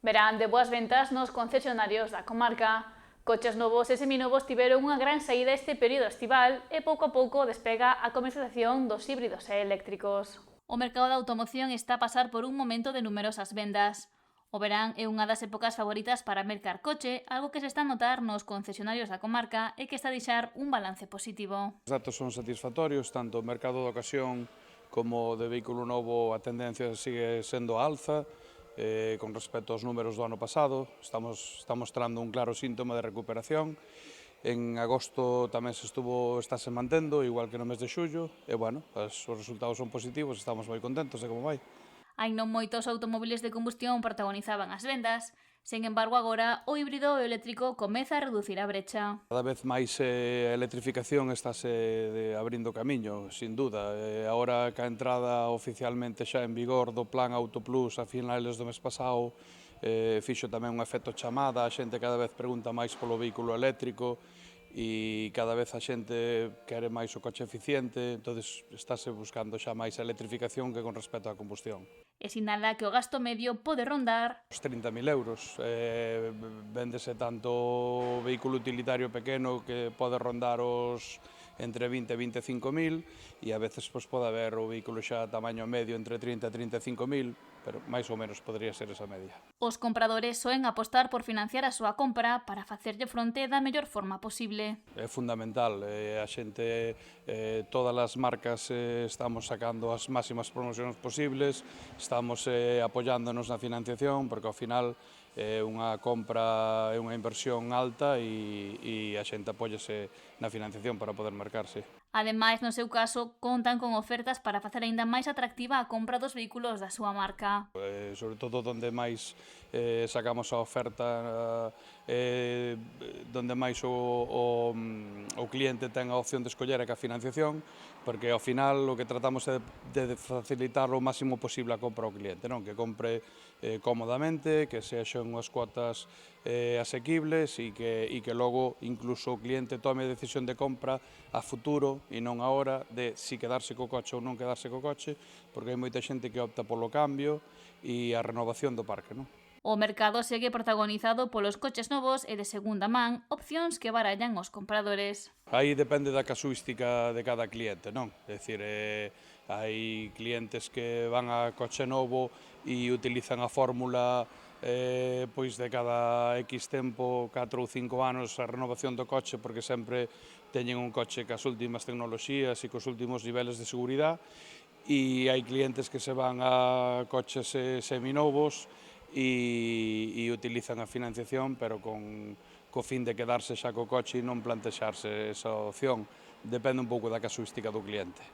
Verán de boas ventas nos concesionarios da comarca. Coches novos e seminovos tiveron unha gran saída este período estival e pouco a pouco despega a comercialización dos híbridos e eléctricos. O mercado da automoción está a pasar por un momento de numerosas vendas. O verán é unha das épocas favoritas para mercar coche, algo que se está a notar nos concesionarios da comarca e que está a deixar un balance positivo. Os datos son satisfactorios, tanto o mercado de ocasión como de vehículo novo a tendencia sigue sendo a alza, con respecto aos números do ano pasado, está mostrando un claro síntoma de recuperación. En agosto tamén estáse mantendo, igual que no mes de xullo, e bueno, os resultados son positivos, estamos moi contentos de como vai. Hai non moitos automóviles de combustión protagonizaban as vendas, sen embargo agora o híbrido e o eléctrico comeza a reducir a brecha. Cada vez máis a electrificación estáse abrindo camiño, sin duda. Agora que a entrada oficialmente xa en vigor do Plan Auto Plus a finales do mes pasado, fixo tamén un efecto chamada, a xente cada vez pregunta máis polo vehículo eléctrico e cada vez a xente quere máis o coche eficiente, entonces estáse buscando xa máis a electrificación que con respecto á combustión. E sinala que o gasto medio pode rondar Os 30.000 euros, véndese tanto o vehículo utilitario pequeno que pode rondar os entre 20 e 25.000 e a veces pode haber o vehículo xa tamaño medio entre 30 e 35.000, pero máis ou menos podría ser esa media. Os compradores soen apostar por financiar a súa compra para facerlle fronte da mellor forma posible. É fundamental, a xente, todas as marcas estamos sacando as máximas promocións posibles, estamos apoiándonos na financiación, porque ao final unha compra é unha inversión alta e a xente apóiase na financiación para poder mercarse. Ademais, no seu caso, contan con ofertas para facer aínda máis atractiva a compra dos vehículos da súa marca. Sobre todo onde máis sacamos a oferta, donde máis o cliente ten a opción de escoller a financiación, porque ao final o que tratamos é de facilitar o máximo posible a compra ao cliente, non? Que compre cómodamente, que sexan unhas cuotas asequibles e que logo incluso o cliente tome a decisión de compra a futuro e non agora de si quedarse co coche ou non quedarse co coche, porque hai moita xente que opta polo cambio e a renovación do parque, non? O mercado segue protagonizado polos coches novos e de segunda man, opcións que barallan os compradores. Aí depende da casuística de cada cliente, non? É dicir, hai clientes que van a coche novo e utilizan a fórmula pois de cada X tempo, 4 ou 5 anos, a renovación do coche, porque sempre teñen un coche cas últimas tecnoloxías e cos últimos niveles de seguridade, e hai clientes que se van a coches seminovos e utilizan a financiación, pero co fin de quedarse xa co coche e non plantexarse esa opción. Depende un pouco da casuística do cliente.